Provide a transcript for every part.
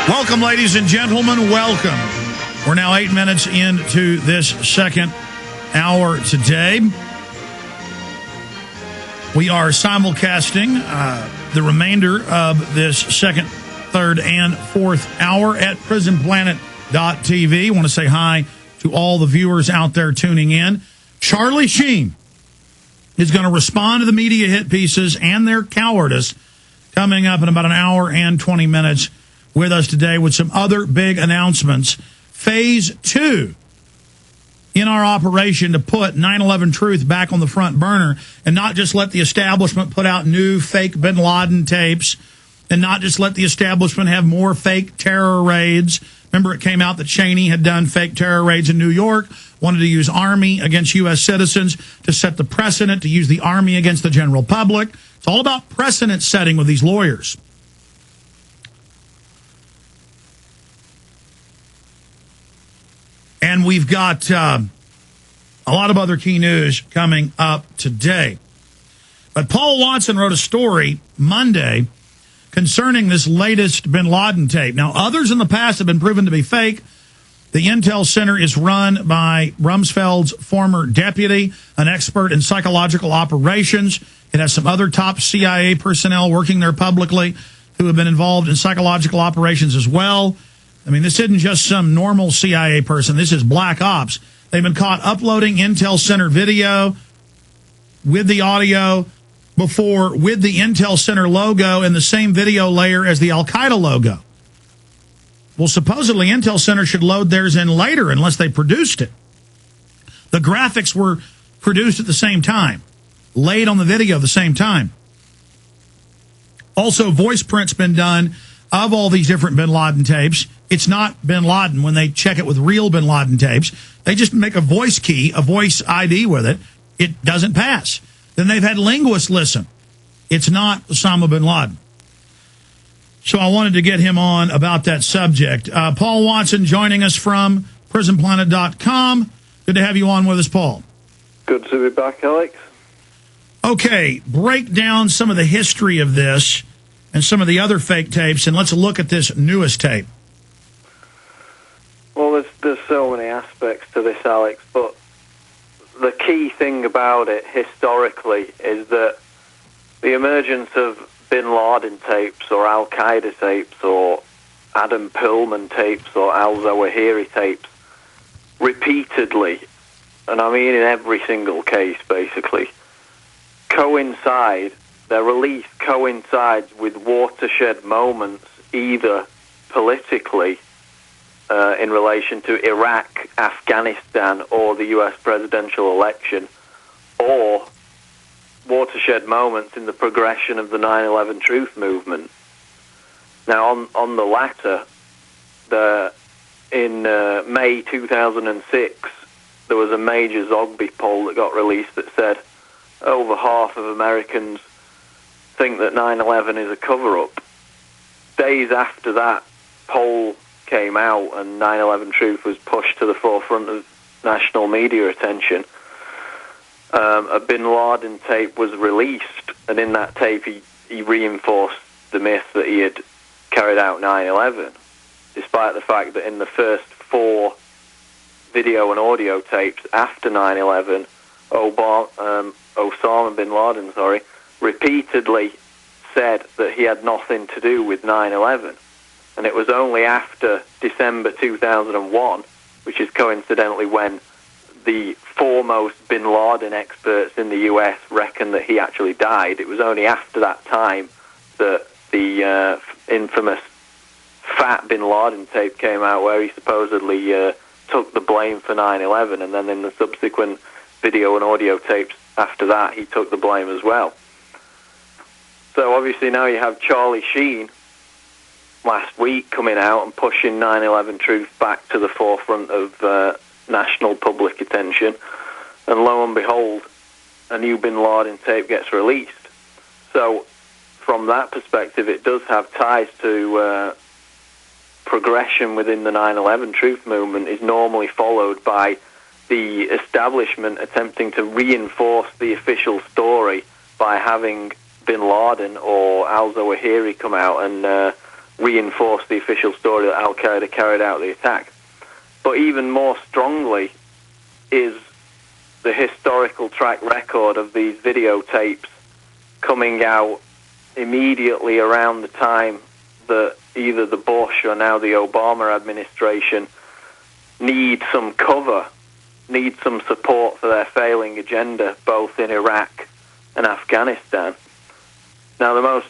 Welcome, ladies and gentlemen. Welcome. We're now 8 minutes into this second hour today. We are simulcasting the remainder of this second, third, and fourth hour at prisonplanet.tv. I want to say hi to all the viewers out there tuning in. Charlie Sheen is going to respond to the media hit pieces and their cowardice coming up in about an hour and 20 minutes with us today with some other big announcements. Phase 2 in our operation to put 9/11 truth back on the front burner and not just let the establishment put out new fake bin Laden tapes and not just let the establishment have more fake terror raids. Remember, it came out that Cheney had done fake terror raids in New York, wanted to use Army against U.S. citizens to set the precedent, to use the Army against the general public. It's all about precedent setting with these lawyers. And we've got a lot of other key news coming up today. But Paul Watson wrote a story Monday concerning this latest bin Laden tape. Now, others in the past have been proven to be fake. The Intel Center is run by Rumsfeld's former deputy, an expert in psychological operations. It has some other top CIA personnel working there publicly who have been involved in psychological operations as well. I mean, this isn't just some normal CIA person. This is black ops. They've been caught uploading Intel Center video with the audio before with the Intel Center logo and the same video layer as the Al-Qaeda logo. Well, supposedly Intel Center should load theirs in later unless they produced it. The graphics were produced at the same time, laid on the video at the same time. Also, voice print's been done of all these different bin Laden tapes. It's not bin Laden when they check it with real bin Laden tapes. They just make a voice key, a voice ID with it. It doesn't pass. Then they've had linguists listen. It's not Osama bin Laden. So I wanted to get him on about that subject. Paul Watson joining us from prisonplanet.com. Good to have you on with us, Paul. Good to be back, Alex. Okay, break down some of the history of this and some of the other fake tapes, and let's look at this newest tape. Well, there's so many aspects to this, Alex, but the key thing about it historically is that the emergence of bin Laden tapes or Al-Qaeda tapes or Adam Perlman tapes or al-Zawahiri tapes repeatedly, and I mean in every single case basically, their release coincides with watershed moments either politically in relation to Iraq, Afghanistan, or the U.S. presidential election, or watershed moments in the progression of the 9/11 truth movement. Now, on the latter, in May 2006, there was a major Zogby poll that got released that said over half of Americans think that 9/11 is a cover-up. Days after that poll came out and 9/11 truth was pushed to the forefront of national media attention, a bin Laden tape was released, and in that tape he reinforced the myth that he had carried out 9/11, despite the fact that in the first 4 video and audio tapes after 9/11, Osama bin Laden, repeatedly said that he had nothing to do with 9/11. And it was only after December 2001, which is coincidentally when the foremost bin Laden experts in the US reckon that he actually died. It was only after that time that the infamous Fat bin Laden tape came out where he supposedly took the blame for 9/11, and then in the subsequent video and audio tapes after that, he took the blame as well. So obviously now you have Charlie Sheen last week coming out and pushing 9/11 truth back to the forefront of national public attention, and lo and behold, a new bin Laden tape gets released. So from that perspective, it does have ties to progression within the 9/11 truth movement is normally followed by the establishment attempting to reinforce the official story by having bin Laden or al-Zawahiri come out and reinforce the official story that Al-Qaeda carried out the attack. But even more strongly is the historical track record of these videotapes coming out immediately around the time that either the Bush or now the Obama administration need some cover, need some support for their failing agenda, both in Iraq and Afghanistan. Now,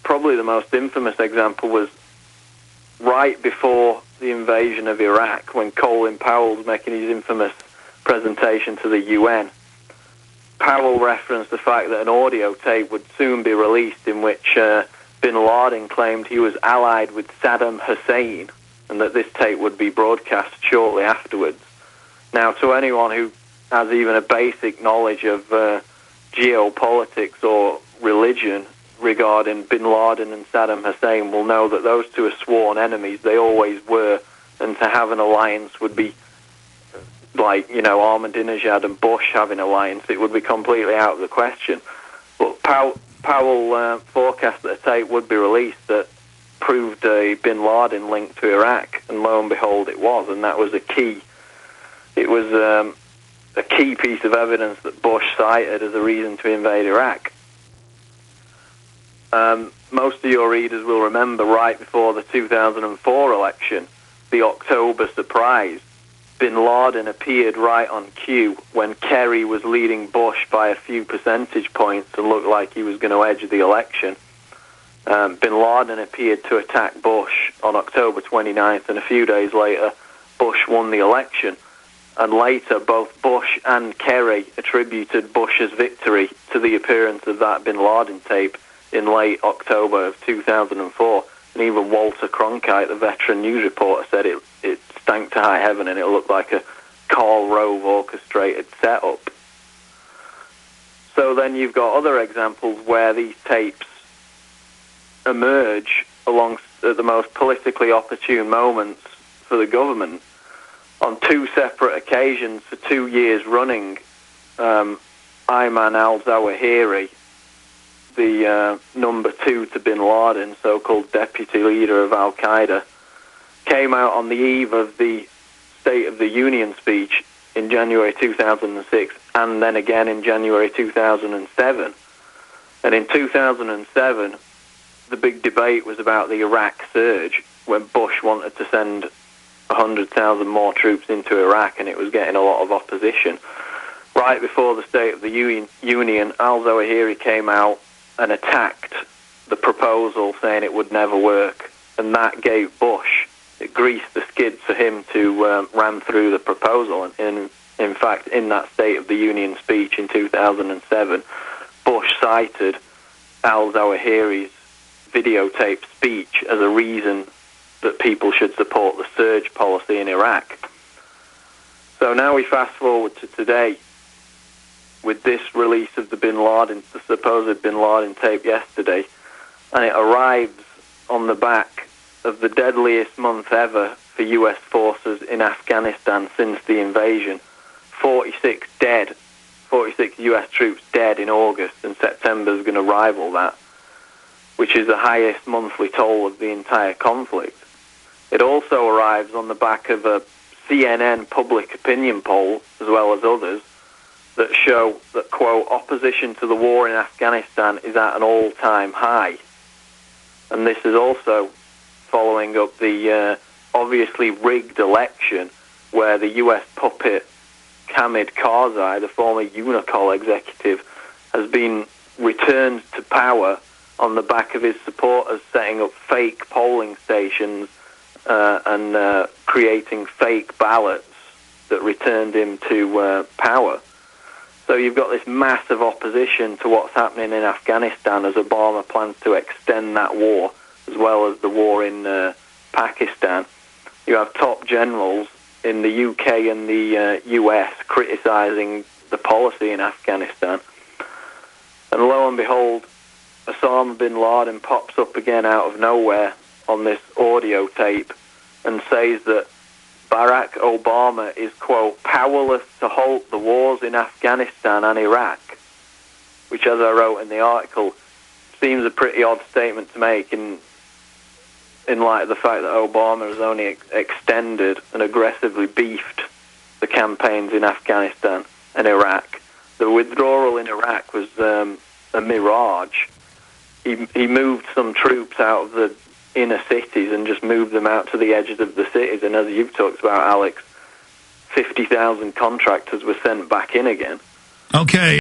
probably the most infamous example was right before the invasion of Iraq, when Colin Powell was making his infamous presentation to the UN. Powell referenced the fact that an audio tape would soon be released in which bin Laden claimed he was allied with Saddam Hussein, and that this tape would be broadcast shortly afterwards. Now, to anyone who has even a basic knowledge of geopolitics or religion regarding bin Laden and Saddam Hussein will know that those two are sworn enemies. They always were, and to have an alliance would be like, Ahmadinejad and Bush having an alliance. It would be completely out of the question. But Powell forecast that a tape would be released that proved a bin Laden link to Iraq, and lo and behold it was, and that was a key. It was a key piece of evidence that Bush cited as a reason to invade Iraq. Most of your readers will remember right before the 2004 election, the October surprise. Bin Laden appeared right on cue when Kerry was leading Bush by a few percentage points and looked like he was going to edge the election. Bin Laden appeared to attack Bush on October 29th, and a few days later, Bush won the election. And later, both Bush and Kerry attributed Bush's victory to the appearance of that bin Laden tape in late October of 2004. And even Walter Cronkite, the veteran news reporter, said it stank to high heaven and it looked like a Karl Rove orchestrated setup. So then you've got other examples where these tapes emerge at the most politically opportune moments for the government. On two separate occasions for 2 years running, Ayman al-Zawahiri, the number 2 to bin Laden, so-called deputy leader of Al-Qaeda, came out on the eve of the State of the Union speech in January 2006, and then again in January 2007. And in 2007, the big debate was about the Iraq surge, when Bush wanted to send 100,000 more troops into Iraq, and it was getting a lot of opposition. Right before the State of the Union, al-Zawahiri came out and attacked the proposal, saying it would never work, and that gave Bush, it greased the skids for him to ram through the proposal. And in fact, in that State of the Union speech in 2007, Bush cited al-Zawahiri's videotaped speech as a reason that people should support the surge policy in Iraq. So now we fast forward to today with this release of the supposed bin Laden tape yesterday, and it arrives on the back of the deadliest month ever for US forces in Afghanistan since the invasion. 46 dead, 46 US troops dead in August, and September is going to rival that, which is the highest monthly toll of the entire conflict. It also arrives on the back of a CNN public opinion poll, as well as others, that show that, quote, opposition to the war in Afghanistan is at an all-time high. And this is also following up the obviously rigged election where the US puppet Hamid Karzai, the former Unicol executive, has been returned to power on the back of his supporters setting up fake polling stations and creating fake ballots that returned him to power. So you've got this massive opposition to what's happening in Afghanistan as Obama plans to extend that war, as well as the war in Pakistan. You have top generals in the UK and the US criticising the policy in Afghanistan. And lo and behold, Osama bin Laden pops up again out of nowhere on this audio tape and says that Barack Obama is, quote, powerless to halt the wars in Afghanistan and Iraq, which, as I wrote in the article, seems a pretty odd statement to make. And in light of the fact that Obama has only extended and aggressively beefed the campaigns in Afghanistan and Iraq. The withdrawal in Iraq was a mirage. He moved some troops out of the inner cities and just moved them out to the edges of the cities. And as you've talked about, Alex, 50,000 contractors were sent back in again. Okay.